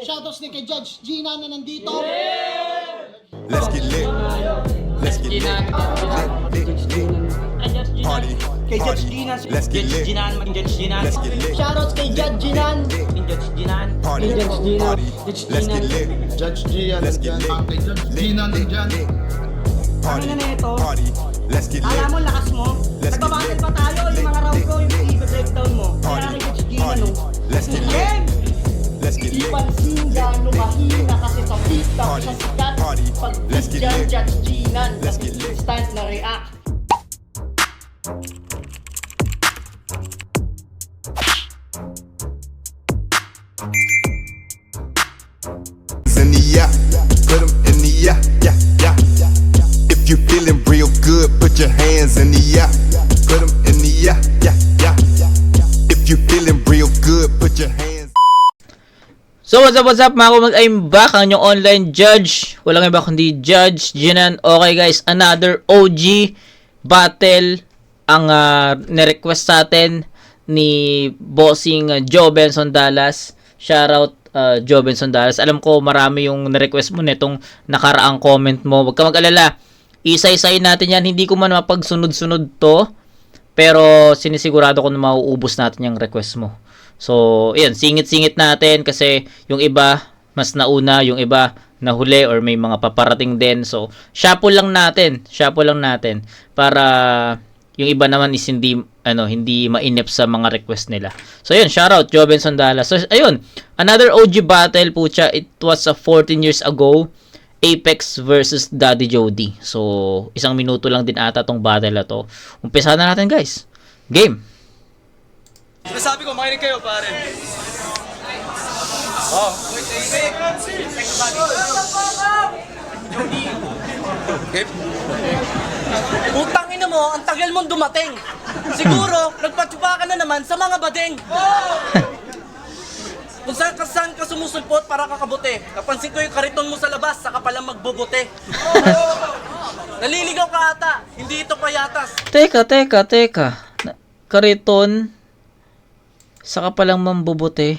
Shoutouts ni kay Judge Gina na nandito. Let's get lit. Let's get lit. Party. Kay Judge Gina. Let's get lit. Let's get lit. Shoutouts kay Judge Ginan. Party. Party. Let's get lit. Judge Gian. Let's get lit. Gina nandyan. Party. Ano na ito? Party. Let's get lit. Alam mo, lakas mo. Let's get Nagbabattle lit. pa tayo. Yung mga round ko, yung i-breakdown mo. Kaya Party. kay Judge Gina, Party. no? Let's get lit. Game! Let's get Di lit. pansin gano'ng mahina kasi sa TikTok Party. sa sikat. Party. Pag Let's get dyan, lit. Judge Ginan. Let's get lit. Instant na react. In the yeah, put 'em in the yeah, yeah, yeah. If you feeling real good, put your hands in the yeah, put 'em in the yeah, yeah, yeah. If you feeling real good, put your hands. So what's up mga kumag, I'm back, ang inyong online judge. Walang iba kundi Judge Ginan. Okay guys, another OG battle ang nirequest sa atin ni Bossing Joe Benson Dallas. Shoutout Joe Benson Dallas. Alam ko marami yung nirequest mo nitong nakaraang comment mo. Huwag ka mag-alala. Isa-isayin natin yan. Hindi ko man mapagsunod-sunod to. Pero sinisigurado ko na mauubos natin yung request mo. So, yan, singit-singit natin kasi yung iba mas nauna, yung iba nahuli or may mga paparating din. So, shuffle lang natin para yung iba naman is hindi mainip sa mga request nila. So, yun, shoutout Joe Benson Dallas. So, ayun, another OG battle po siya. It was 14 years ago. Apex versus Daddy Jody. So, 1 minuto lang din ata tong battle na to. Umpisahan na natin, guys. Game. Sabi ko, makinig kayo, pare. Oh. Putang ina mo, ang tagal mong dumating. Siguro, nagpatsupa ka na naman sa mga badeng. Kung saan ka sumusulpot para kakabuti. Napansin ko yung kariton mo sa labas, saka palang magbubuti. Naliligaw ka ata, hindi ito payatas. Teka. Kariton, saka palang mambubuti.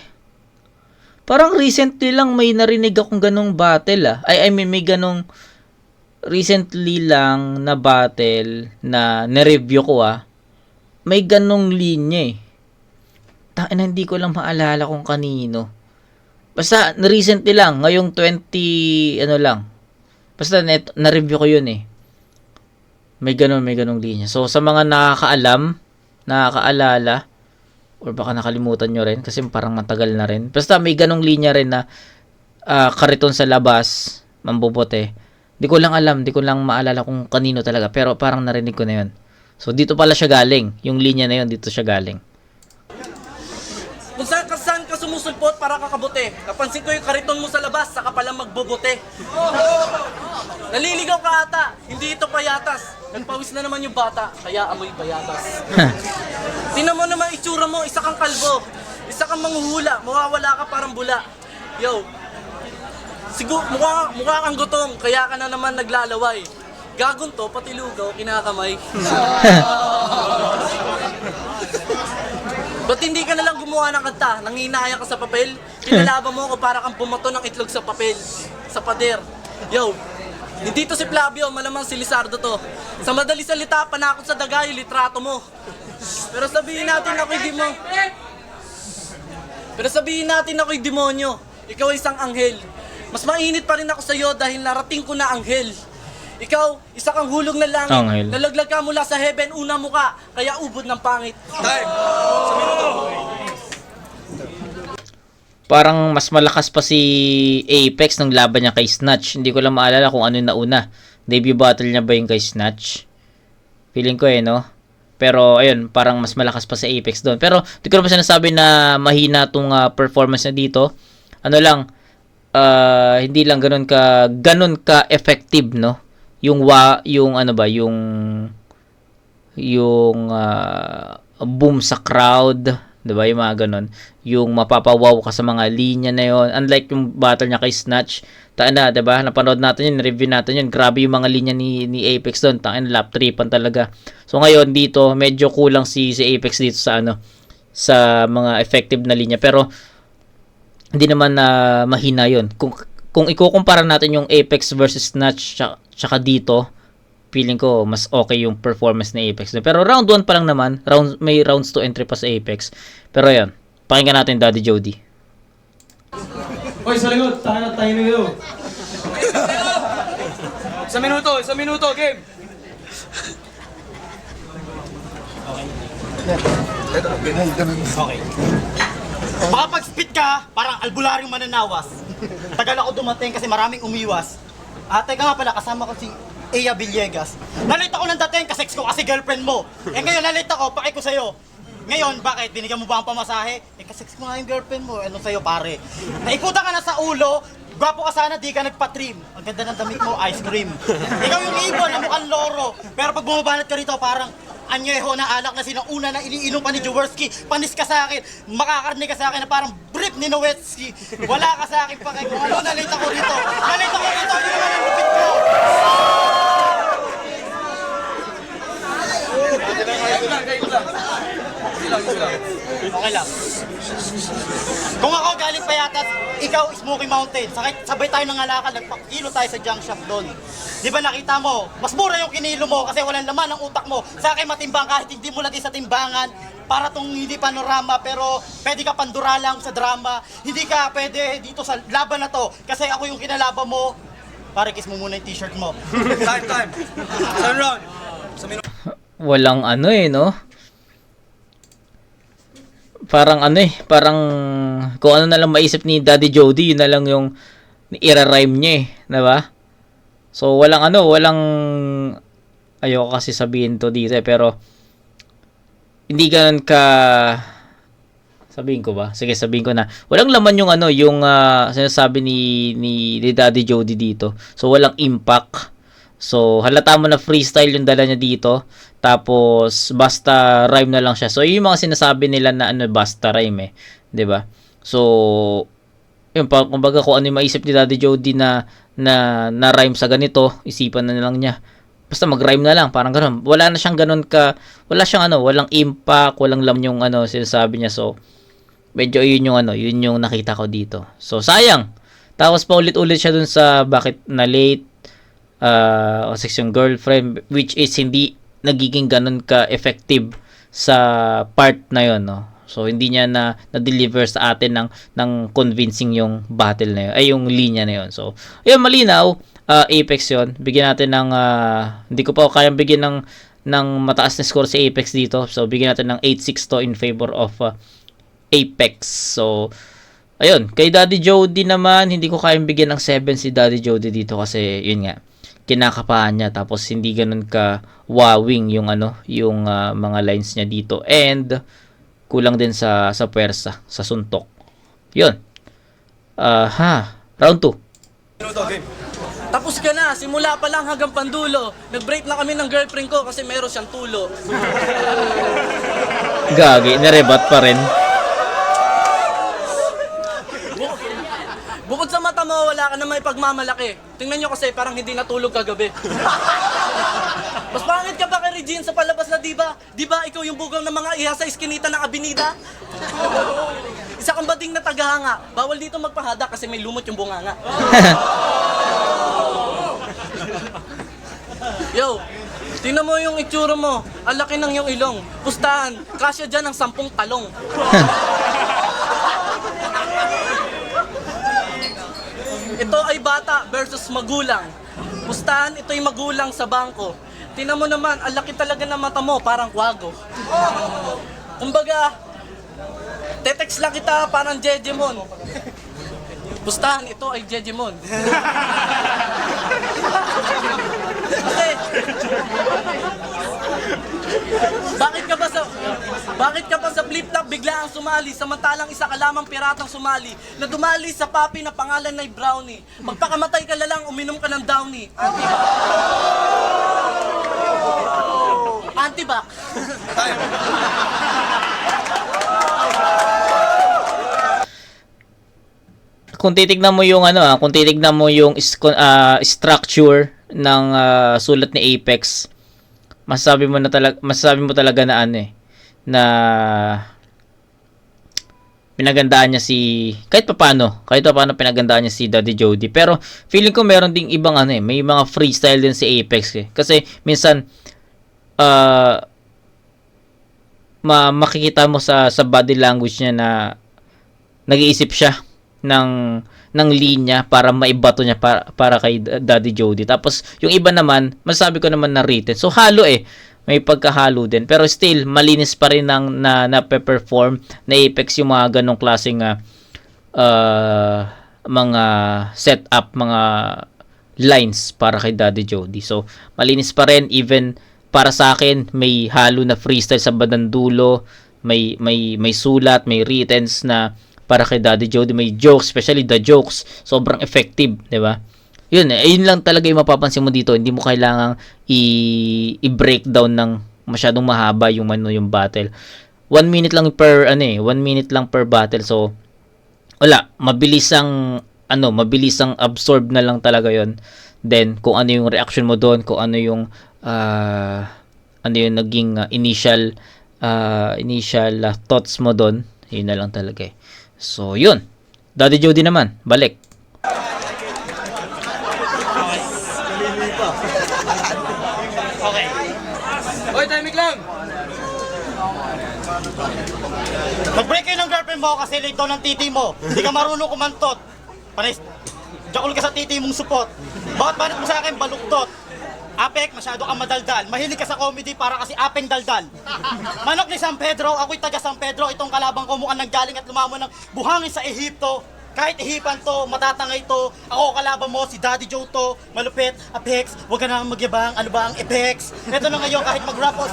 Parang recently lang may narinig akong ganong battle I mean, may ganong recently lang na battle na na-review ko May ganong linya hindi ko lang maalala kung kanino. Basta recently lang, ngayong 20 lang. Basta na-review ko yun May ganong linya. So sa mga nakakaalala, or baka nakalimutan nyo rin kasi parang matagal na rin. Basta may ganong linya rin na kariton sa labas, mambubote. Di ko lang maalala kung kanino talaga, pero parang narinig ko na yun. So dito pala siya galing. Yung linya na yun, dito siya galing. Kung saan ka sumusulpot para kakabuti. Napansin ko yung kariton mo sa labas, saka palang magbubuti. Naliligaw ka ata, hindi ito payatas. Nagpawis na naman yung bata, kaya amoy payatas. Tingnan mo naman itsura mo, isa kang kalbo. Isa kang manghuhula, mawawala ka parang bula. Yo, siguro mukha kang gutom, kaya ka na naman naglalaway. Gagon to, pati lugaw, kinakamay. Ba't hindi ka nalang gumawa ng kanta? Nanginaya ka sa papel? Kinalaban mo ako para kang bumato ng itlog sa papel. Sa pader. Yo, hindi to si Flavio, malamang si Lizardo to. Sa madali salita, panakot sa daga yung litrato mo. Pero sabihin natin ako'y demonyo. Ikaw ay isang anghel. Mas mainit pa rin ako sa'yo dahil narating ko na anghel. Ikaw, isa kang hulog na langit. Anghel. Nalaglag ka mula sa heaven, una mo ka, kaya ubod ng pangit. Time! Sa minuto. Parang mas malakas pa si Apex nung laban niya kay Snatch. Hindi ko lang maalala kung ano yung nauna. Debut battle niya ba yung kay Snatch? Feeling ko no? Pero ayun, parang mas malakas pa si Apex doon. Pero hindi ko naman sinasabi na mahina tong performance niya dito. Hindi lang ganun ka effective, no? Yung boom sa crowd, 'di ba? Yung mga ganun, yung mapapawaw ka sa mga linya na yon. Unlike yung battle niya kay Snatch, 'di ba? Napanood natin yun, review natin yun. Grabe yung mga linya ni Apex doon. Lap tripan talaga. So ngayon dito, medyo kulang si Apex dito sa sa mga effective na linya. Pero hindi naman na mahina yun. Kung ikukumpara natin yung Apex versus Snatch tsaka dito, feeling ko mas okay yung performance ni Apex. Pero round 1 pa lang naman, may rounds to entry pa sa Apex. Pero yan, pakinggan natin Daddy Jody. Oy, sa likod. Tayo na kayo. Isang minuto, game. Baka pag-spit ka, parang albularyong mananawas. Tagal ako dumating kasi maraming umiwas. Teka nga pala, kasama ko si Ea Villegas. Nalate ako ng dating, kasex ko kasi girlfriend mo. Ngayon nalate ako, paki ko sa'yo. Ngayon, bakit? Binigyan mo ba ang pamasahe? Kasex ko nga yung girlfriend mo. Ano sa'yo, pare? Naikutan ka na sa ulo, gwapo ka sana, di ka nagpa-trim. Ang ganda ng damit mo, ice cream. Ikaw yung ibon na mukhang loro. Pero pag bumabanat ka rito, parang anyeho na alak na sinauna na iniinom pa ni Jaworski. Panis ka sa akin. Makakarni ka sa akin na parang brief ni Nowitzki. Wala ka sa akin pa kay kung ano, nalate ako rito. Nalate ako rito, hindi naman ang lupit ko. Okay lang. Kung ako galing Payatas, ikaw Smoky Mountain. Sabay tayo ng alakal, nagpakilo tayo sa junk shop doon. Di ba nakita mo, mas mura yung kinilo mo kasi walang laman ang utak mo. Sa akin matimbang kahit hindi mo lagi sa timbangan. Para tong hindi panorama pero pwede ka pandura lang sa drama. Hindi ka pwede dito sa laban na to kasi ako yung kinalaban mo. Pare, kiss mo muna yung t-shirt mo. Time. Isang round. Walang ano no? Parang parang kung ano na lang maisip ni Daddy Jody, yun na lang yung ira-rhyme niya diba? So walang ayoko kasi sabihin to dito pero hindi ganun ka sabihin ko ba? Sige, sabihin ko na. Walang laman yung yung sinasabi ni Daddy Jody dito. So walang impact. So halata mo na freestyle yung dala niya dito. Tapos basta rhyme na lang siya. So yung mga sinasabi nila na basta rhyme 'di ba? So yun kumbaga kung ano yung maisip ni Daddy Jody na rhyme sa ganito, isipan na lang niya. Basta mag-rhyme na lang, parang ganoon. Wala na siyang ganoon wala siyang walang impact, walang lam yung sinasabi niya. So medyo yun yung nakita ko dito. So sayang. Tapos pa ulit-ulit siya dun sa bakit na late o section girlfriend, which is hindi nagiging ganun ka-effective sa part na yon, no? So hindi niya na-deliver sa atin ng convincing yung battle na yun, ay yung linya na yun. So ayun, malinaw, Apex yon. Bigyan natin ng hindi ko pa kayang bigyan ng mataas na score si Apex dito. So bigyan natin ng 8-6 to in favor of Apex. So ayun, kay Daddy Jody naman, hindi ko kayang bigyan ng 7 si Daddy Jody dito kasi yun nga, kinakapahan niya tapos hindi ganun ka wowing yung mga lines niya dito and kulang din sa puwersa, sa suntok. Yun. Round 2. Minuto, game. Tapos ka na, simula pa lang hanggang pandulo. Nag-break na kami ng girlfriend ko kasi meron siyang tulo. Gagi, narebat pa rin. Bukod sa mata mo, wala ka na may pagmamalaki. Tingnan nyo kasi parang hindi natulog kagabi. Mas pangit ka pa kay Regine sa palabas na diba? Diba ikaw yung bugaw ng mga iha sa iskinita ng abinida? Isa kang bading na tagahanga. Bawal dito magpahada kasi may lumot yung bunganga. Yo, tingnan mo yung itsura mo. Ang laki ng yung ilong. Pustahan, kasya dyan ng 10 talong. Ito ay bata versus magulang. Pustahan, ito ay magulang sa bangko. Tingnan mo naman, ang laki talaga ng mata mo, parang kwago. Kumbaga, tetext lang kita parang Jejemon. Pustahan, ito ay Jejemon. Kasi, bakit ka pa sa flip-flop bigla ang sumali samantalang isa ka lamang piratang sumali na dumali sa papi na pangalan ay Brownie. Magpakamatay ka lang, uminom ka ng Downy. Antibac. Kung titignan mo yung structure ng sulat ni Apex, masasabi mo talaga na na pinagandaan niya kahit papaano pinagandaan niya si Daddy Jody. Pero feeling ko meron ding ibang may mga freestyle din si Apex eh. Kasi minsan makikita mo sa body language niya na nag-iisip siya ng linya para maibato niya para kay Daddy Jody. Tapos yung iba naman, masabi ko naman na written. So halo may pagkahalo din. Pero still, malinis pa rin na perform na Apex yung mga ganong klaseng mga setup, mga lines para kay Daddy Jody. So, malinis pa rin. Even para sa akin, may halo na freestyle sa bandang dulo. May sulat, may writtens na para kay Daddy Jody. May jokes, especially the jokes. Sobrang effective, di ba? Yun lang talaga yung mapapansin mo dito. Hindi mo kailangang i-breakdown ng masyadong mahaba yung battle. 1 minute lang per 1 minute lang per battle. So wala, mabilis ang absorb na lang talaga yon. Then kung ano yung reaction mo doon, kung ano yung naging initial thoughts mo doon, yun na lang talaga eh. So yun, Daddy Jody naman, balik. Hoy, timing lang! Mag-break kayo ng girlfriend mo kasi late daw ng titi mo. Hindi ka marunong kumantot. Panis, jakol ka sa titi mong supot. Bakit banat mo sa akin baluktot? Apek, masyado kang madaldal. Mahilig ka sa comedy para kasi apeng daldal. Manok ni San Pedro, ako'y taga San Pedro. Itong kalabang ko mukhang nanggaling at lumamon ng buhangin sa Ehipto. Kahit ihipan to, matatangay to. Ako kalaban mo, si Daddy Joe to. Malupit, Apex, huwag ka na magyabang. Ano ba ang Apex? Ito na ngayon, kahit mag-rap o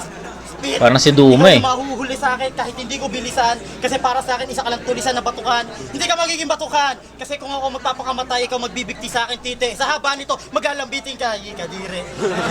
speed. Parang si Duma eh. Hindi ka mahuhuli sa akin kahit hindi ko bilisan. Kasi para sa akin, isa ka lang tulisan na batukan. Hindi ka magiging batukan. Kasi kung ako magpapakamatay, ikaw magbibigti sa akin, tite. Sa haba nito, magalambitin ka. Yi ka dire.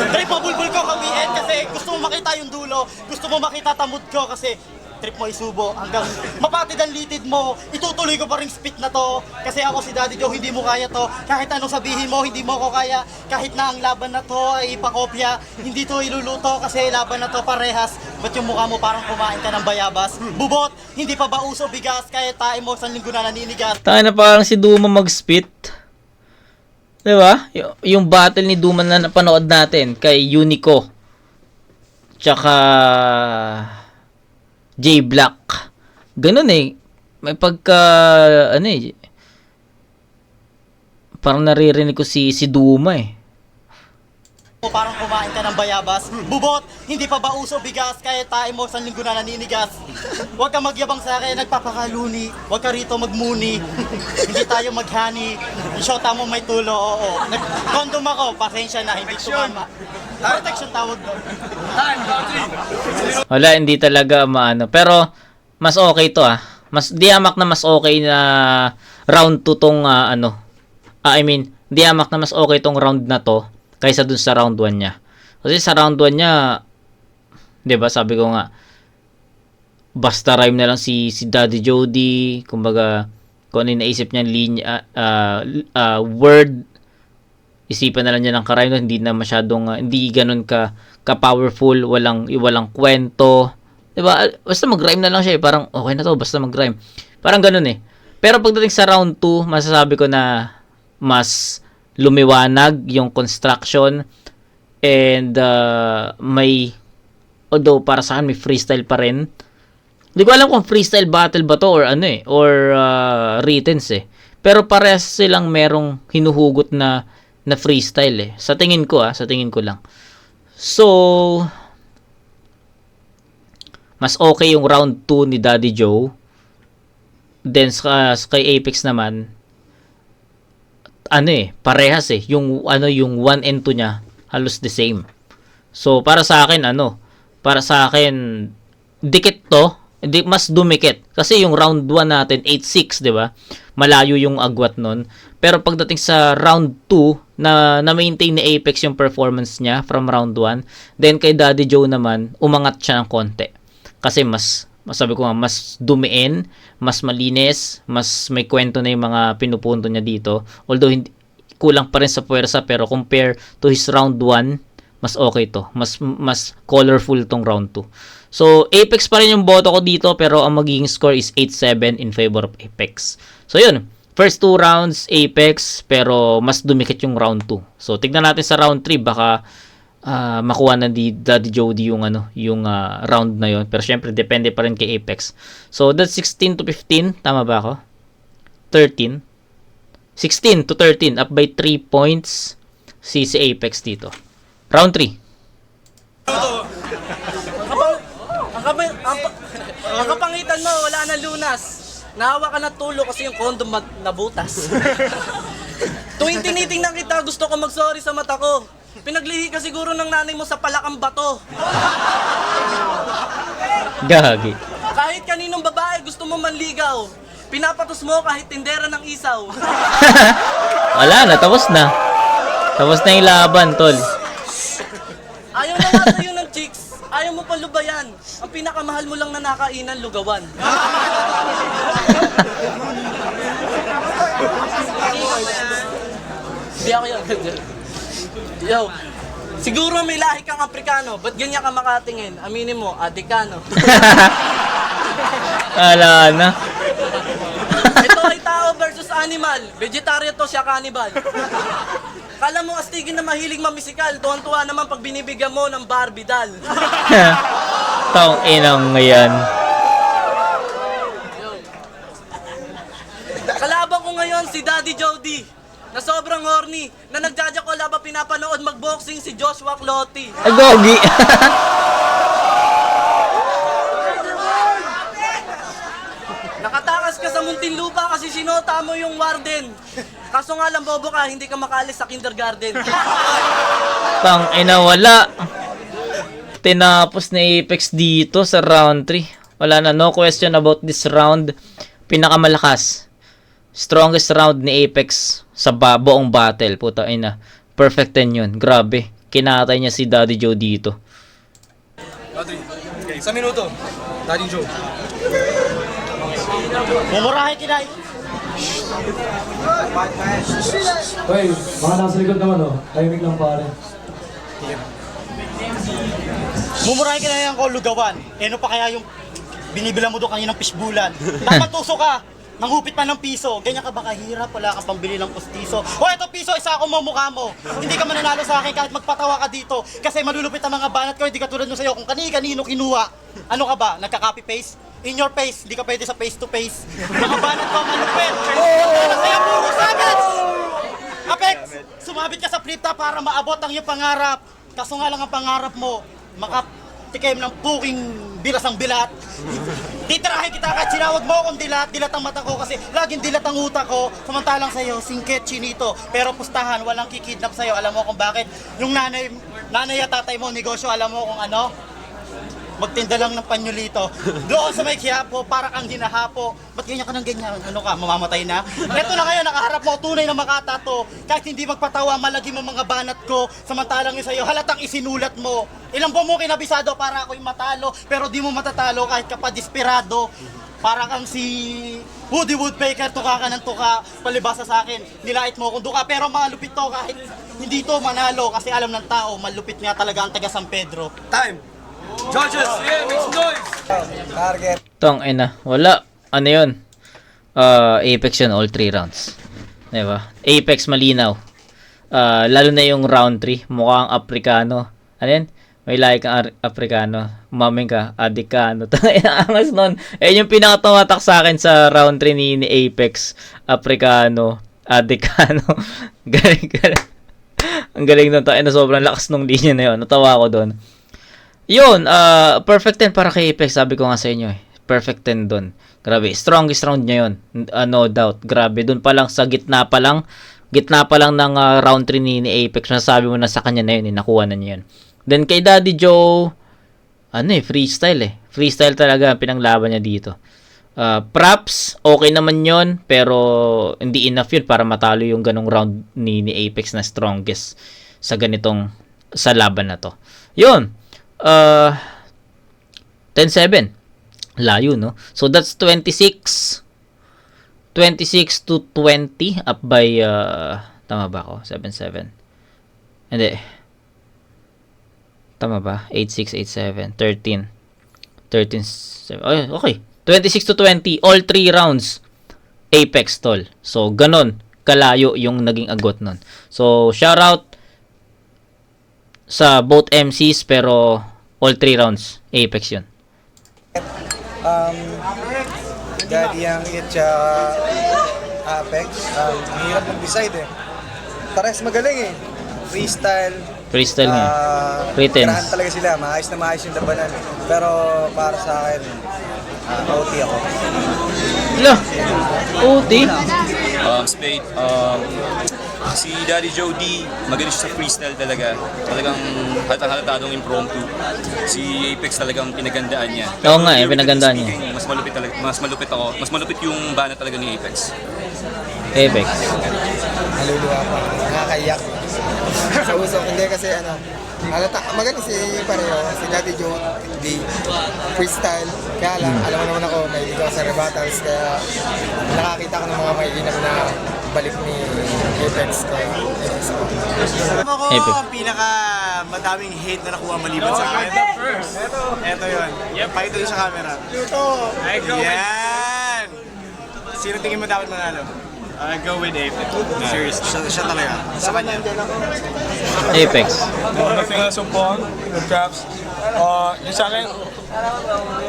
Trip mo bulbul ko kawiin kasi gusto mo makita yung dulo. Gusto mo makita tamod ko kasi trip mo isubo hanggang mapatid ang litid mo. Itutuloy ko pa rin spit na to kasi ako si Daddy Joe, hindi mo kaya to. Kahit anong sabihin mo, hindi mo ko kaya. Kahit na ang laban na to ay ipakopya, hindi to iluluto kasi laban na to parehas. Ba't yung mukha mo parang kumain ka ng bayabas? Bubot, hindi pa ba uso bigas kahit tayo mo isang linggo na naninigas? Tayo na parang si Duma mag-spit. Diba? Yung battle ni Duma na napanood natin kay Unico. Tsaka J Black. Ganun eh. May pagka parang naririnig ko si Duma eh. O parang kumain ka ng bayabas. Bubot, hindi pa ba uso bigas kahit tayo mo isang linggo na naninigas? Huwag ka magyabang sa akin, nagpapakaluni. Huwag ka rito magmuni. Hindi tayo maghani. Yung shota mo may tulo, oo. Nag-condom ako, pasensya na, hindi tumama. Protection tawag doon. Wala, hindi talaga maano. Pero, mas okay to Mas, diamak na mas okay na round 2 tong diamak na mas okay tong round na to kaysa dun sa round 1 niya. Kasi sa round 1 niya, 'di ba, sabi ko nga, basta rhyme na lang si Daddy Jody, kumbaga, kung ano yung naisip niya, linya, word, isipan na lang niya ng karime, hindi na masyadong, hindi ganun ka-powerful, walang kwento. 'Di ba? Basta mag-rhyme na lang siya, parang okay na to, basta mag-rhyme. Parang ganun eh. Pero pagdating sa round 2, masasabi ko na mas lumiwanag yung construction and although para sa akin may freestyle pa rin. Hindi ko alam kung freestyle battle ba to or writtens eh. Pero parehas silang merong hinuhugot na freestyle eh. Sa tingin ko lang. So, mas okay yung round 2 ni Daddy Joe. Then kay Apex naman, parehas eh. Yung 1 and 2 niya, halos the same. So, para sa akin, dikit to. Mas dumikit. Kasi yung round 1 natin, 8-6, di ba? Malayo yung agwat nun. Pero pagdating sa round 2, na-maintain ni Apex yung performance niya from round 1. Then, kay Daddy Joe naman, umangat siya ng konti. Kasi masabi ko nga, mas dumiin, mas malinis, mas may kwento na yung mga pinupunto niya dito. Although, kulang pa rin sa puwersa, pero compare to his round 1, mas okay to. Mas colorful tong round 2. So, Apex pa rin yung boto ko dito, pero ang magiging score is 8-7 in favor of Apex. So, yun. First 2 rounds, Apex, pero mas dumikit yung round 2. So, tignan natin sa round 3, baka makuha na di Daddy Jody yung round na yon. Pero syempre depende pa rin kay Apex. So that's 16 to 15, tama ba ako? 13. 16 to 13, up by 3 points si Apex dito. Round 3. Ang kapangitan mo, wala na lunas. Nahawa ka na tulo kasi yung condom nabutas. Tuwing tinitingnan kita, gusto ko mag-sorry sa mata ko. Pinaglihi ka siguro ng nanay mo sa palakang bato. Gagi. Kahit kaninong babae gusto mo manligaw, pinapatos mo kahit tindera ng isaw. Wala na, tapos na. Tapos na yung laban, tol. Ayaw na nga sa'yo ng chicks, ayaw mo palubayan. Ang pinakamahal mo lang na nakainan, lugawan. Di ako yun. Yo, siguro may lahi kang Aprikano, ba't ganyan ka makatingin? Aminin mo, Adikano. Wala na. Ito ay tao versus animal, vegetarian to siya cannibal. Kala mo astigin na mahilig mamisikal, tuwan-tuwa naman pag binibigyan mo ng Barbie doll. Tong inang ngayon. Kalaban ko ngayon si Daddy Jody, na sobrang horny, na nagjajakola ba pinapanood magboxing si Joshua Cloty. Ay, gogi. Nakatakas ka sa Muntinlupa kasi sinota mo yung warden. Kaso nga lang bobo ka, hindi ka makaalis sa kindergarten. Tang ina, wala. Tinapos ni Apex dito sa round 3. Wala na, no question about this round. Pinakamalakas. Strongest round ni Apex sa buong battle. Puta ina. Perfect 10 yun. Grabe. Kinatay niya si Daddy Joe dito. Daddy, okay, 1 minuto. Daddy Joe. Mumurahin kinay. Hoy, mga nasa likod naman oh. Timing lang pare. Mumurahin kinay ang ko lugawan. Ano pa kaya yung binibila mo doon kaninang fishbulan? Dapat tuso ka. Nanghupit pa ng piso. Ganyan ka ba kahirap? Wala ka pang bili ng pustiso. O eto piso, isa ako mamukha mo. Hindi ka mananalo sa akin kahit magpatawa ka dito. Kasi malulupit ang mga banat ko. Hindi katulad mo sa'yo kung kanino kinuha. Ano ka ba? Nagka-copy paste? In your face. Hindi ka pwede sa face to face. Mga banat ko malupit. Ano sa'yo puro savage? Apex, sumabit ka sa flip top para maabot ang iyong pangarap. Kaso nga lang ang pangarap mo, makatikim ng puking bilasang bilat. Titirahin kita kahit sinawag mo akong dilat ang mata ko kasi laging dilat ang utak ko. Samantalang sa'yo, singket, chinito. Pero pustahan, walang kikidnap sa'yo. Alam mo kung bakit? Yung nanay at tatay mo, negosyo, alam mo kung ano? Magtinda lang ng panyolito. Doon sa may Quiapo, para kang hinahapo. Ba't ganyan ka ng ganyan? Ano ka, mamamatay na? Ito na ngayon, nakaharap mo, tunay na makatato. Kahit hindi magpatawa, malagi mo mga banat ko. Samantalang yung sa'yo, halatang isinulat mo. Ilang buwan mo kinabisado para ako'y matalo, pero di mo matatalo kahit ka pa desperado. Para kang si Woody Woodpecker, tuka ka ng tuka, palibasa sa akin, nilait mo kung duka. Pero malupit to kahit hindi to manalo, kasi alam ng tao, malupit nga talaga ang taga San Pedro. Time! Judges! Yeah, make some noise! Tong ina, wala. Ano yun? Apex yun, all 3 rounds. Diba? Apex malinaw. Lalo na yung round 3, mukhang Aprikano. Ano yun? May like kang Aprikano. Umaming ka, Adikano. Angas nun. Yung pinakatumatak sa akin sa round 3 ni Apex. Aprikano, Adikano. Galing. Ang galing nun. Na sobrang lakas nung linya na yun. Natawa ako doon. Yun, perfect 10 para kay Apex. Sabi ko nga sa inyo eh. Perfect 10 doon. Grabe, strongest round niya yun. No doubt. Grabe, doon pa lang sa gitna pa lang ng round 3 ni Apex. Nasabi mo na sa kanya na yun, nakuha na niya yun. Then kay Daddy Joe, freestyle. Freestyle talaga ang pinanglaban niya dito. Props, okay naman yun, pero hindi enough yun para matalo yung ganong round ni Apex na strongest sa laban na to. Yun. 10-7. Layo, no? So, that's 26 to 20 up by, tama ba ako? 7-7. Hindi. Tama ba? 8-6, 8-7, 13. 13, ay, okay. 26-20, all 3 rounds, Apex, tol. So, ganon, kalayo yung naging agot nun. So, shoutout sa both MCs, pero all 3 rounds, Apex yun. Daddy ang Itcha Apex, hirap mag-decide eh. Pares magaling eh. Freestyle. Freestyle nga. Pretense. Kirahan talaga sila, maayos na maayos yung labanan. Pero para sa akin, OT ako. Hala, OT. Spade, si Daddy Joe D, magaling siya sa freestyle talaga. Talagang halatang-halatadong impromptu. Si Apex talagang pinagandaan niya. Oo nga, pinagandaan niya. Mas malupit talaga, mas malupit ako. Mas malupit yung bana talaga ni Apex. Apex. Haluluwa pa. Nakakaiyak. Sa usok, hindi kasi magaling si pareho, si Daddy Joe D. Freestyle. Kaya lang, alam mo naman ako, may ligaw sa rebattles. Kaya nakakita ko ng mga maiinam na balik ni Apex. Kaya Apex ko. Alam ako, Epic. ang pinaka madaming hate na nakuha maliban sa akin. Ito yun. Pakita din sa camera. Yan! Sino tingin mo dapat manalo? Go with Apex. Seriously. Siya talaga. Sa kanya. Apex. Nothing else upon the Caps. Yung sa akin,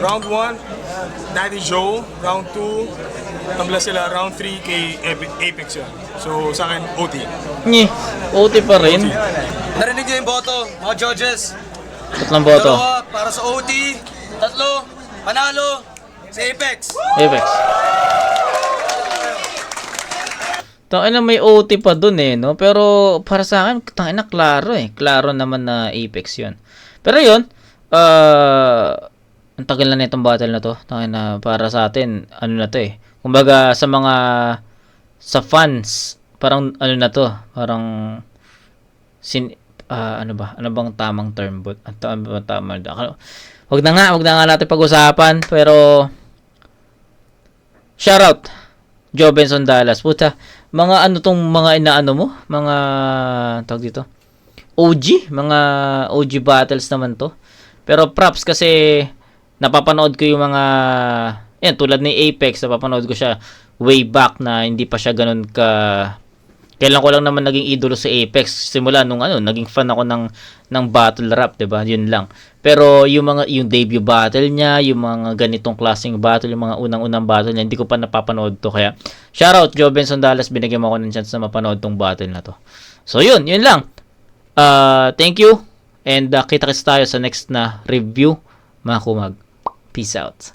round 1, Daddy Joe. Round 2, tabla sila. Round 3 kay Apex yun. So sa akin, OT. Nye, OT pa rin. Narinig niyo yung boto, mga judges. Tatlong boto. Dalawa para sa OT, tatlo, panalo, si Apex. Apex. Tangina may OT pa dun eh, no? Pero para sa akin, tangina klaro eh. Klaro naman na Apex yun. Pero yun, ang tagal na itong battle na to. Tangina para sa atin, ano na to eh. Kumbaga sa fans, parang ano na to, parang ano ba? Ano bang tamang term? Wag na nga natin pag-usapan, pero shoutout Joe Benson Dallas. Puta, mga ano tong mga inaano mo? Mga tawag dito. Mga OG battles naman to. Pero props kasi napapanood ko yung mga tulad ni Apex, napapanood ko siya way back na hindi pa siya ganun ka. Kailan ko lang naman naging idolo sa Apex simula nung naging fan ako ng battle rap, 'di ba? Yun lang. Pero yung debut battle niya, yung mga ganitong klaseng battle, yung mga unang-unang battle niya, hindi ko pa napapanood to. Kaya shoutout Joe Benson Dallas, binigyan mo ako ng chance na mapanood tong battle na to. So yun lang. Thank you and kita-kits tayo sa next na review, mga kumag. Peace out.